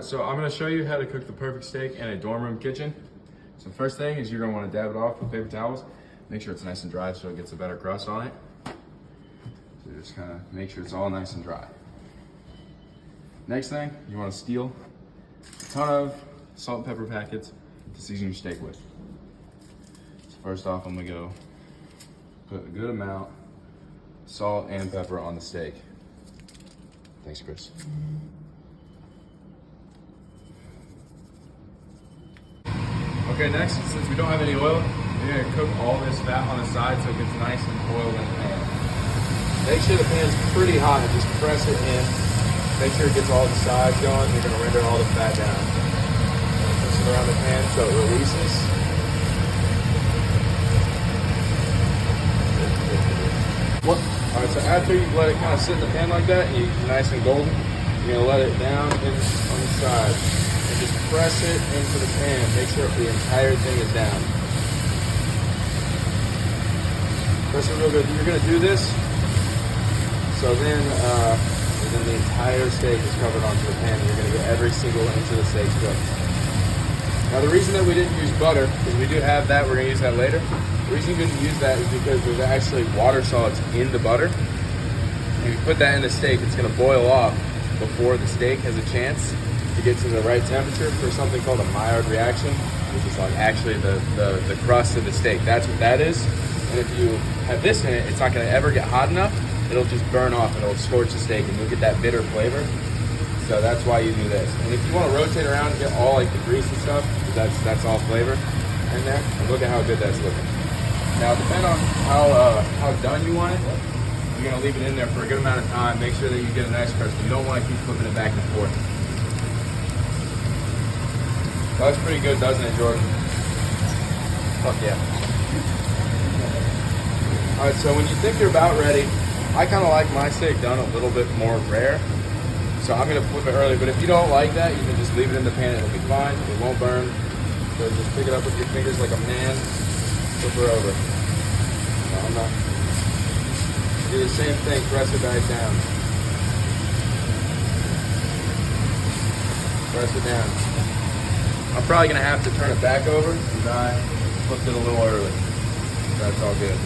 right, so I'm gonna show you how to cook the perfect steak in a dorm room kitchen. So first thing is you're gonna wanna dab it off with paper towels. Make sure it's nice and dry so it gets a better crust on it. So just kinda make sure it's all nice and dry. Next thing, you wanna steal a ton of salt and pepper packets to season your steak with. So first off, I'm gonna go put a good amount of salt and pepper on the steak. Thanks, Chris. Okay, next, since we don't have any oil, we're gonna cook all this fat on the side so it gets nice and oiled in the pan. Make sure the pan's pretty hot, just press it in. Make sure it gets all the sides going. You're gonna render all the fat down. Push it around the pan so it releases. All right, so after you let it kind of sit in the pan like that, and you're nice and golden, you're gonna let it down on the side. And just press it into the pan. Make sure the entire thing is down. Press it real good. You're gonna do this, so then the entire steak is covered onto the pan. You're gonna get every single inch of the steak cooked. Now the reason that we didn't use butter, because we do have that, we're gonna use that later. The reason you didn't use that is because there's actually water solids in the butter. If you put that in the steak, it's gonna boil off before the steak has a chance to get to the right temperature for something called a Maillard reaction, which is like actually the crust of the steak. That's what that is. And if you have this in it, it's not gonna ever get hot enough. It'll just burn off and it'll scorch the steak and you'll get that bitter flavor. So that's why you do this. And if you wanna rotate around and get all like the grease and stuff, that's all flavor in there. And look at how good that's looking. Now, depending on how done you want it, you're gonna leave it in there for a good amount of time. Make sure that you get a nice crust. You don't wanna keep flipping it back and forth. That's pretty good, doesn't it, Jordan? Fuck yeah. All right, so when you think you're about ready, I kind of like my steak done a little bit more rare. So I'm gonna flip it early, but if you don't like that, you can just leave it in the pan. It'll be fine, it won't burn. So just pick it up with your fingers like a man, flip her over. No, I'm not. Do the same thing, press it back down. Press it down. I'm probably gonna have to turn it back over because I flipped it a little early. That's all good.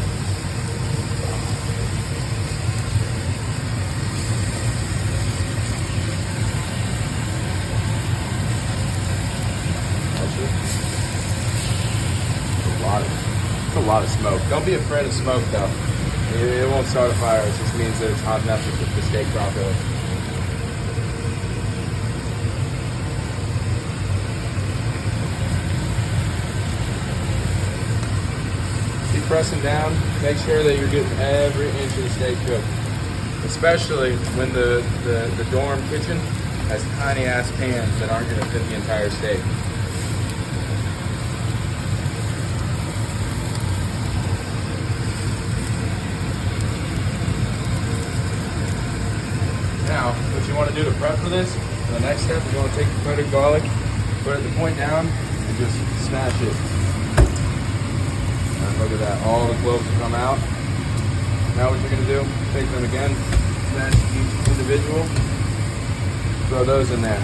It's a lot of smoke. Don't be afraid of smoke though. It won't start a fire. It just means that it's hot enough to cook the steak properly. Keep pressing down. Make sure that you're getting every inch of the steak cooked. Especially when the dorm kitchen has tiny ass pans that aren't going to fit the entire steak. Now, what you want to do to prep for this, the next step is you want to take the coated garlic, put it the point down, and just smash it. And look at that, all the cloves will come out. Now what you're going to do, take them again, smash each individual, throw those in there.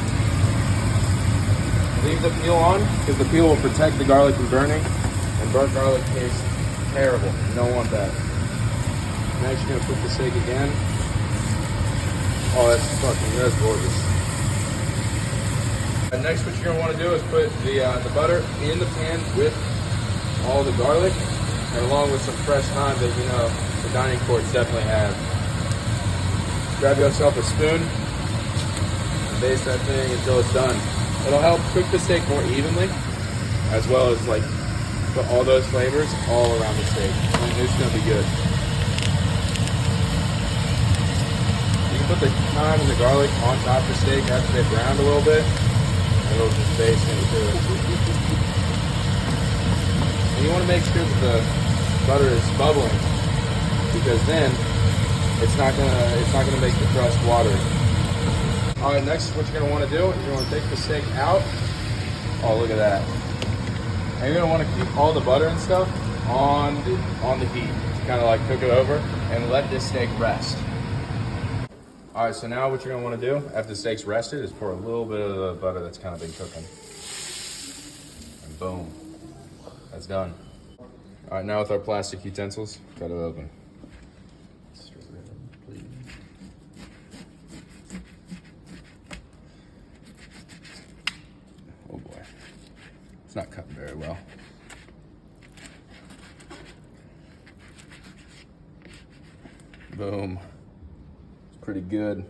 Leave the peel on, because the peel will protect the garlic from burning, and burnt garlic tastes terrible. You don't want that. Next you're going to put the steak again. Oh, that's gorgeous. And next what you're gonna wanna do is put the butter in the pan with all the garlic and along with some fresh thyme that you know the dining courts definitely have. Grab yourself a spoon and baste that thing until it's done. It'll help cook the steak more evenly as well as like put all those flavors all around the steak. And it's gonna be good. Put the thyme and the garlic on top of the steak after they browned a little bit, and it'll just baste into it. And you want to make sure that the butter is bubbling, because then it's not gonna make the crust watery. All right, next what you're gonna want to do is you want to take the steak out. Oh, look at that! And you're gonna want to keep all the butter and stuff on the heat, kind of like cook it over and let this steak rest. All right, so now what you're gonna wanna do after the steak's rested is pour a little bit of the butter that's kind of been cooking. And boom, that's done. All right, now with our plastic utensils, cut it open. Oh boy, it's not cutting very well. Boom, it's pretty good.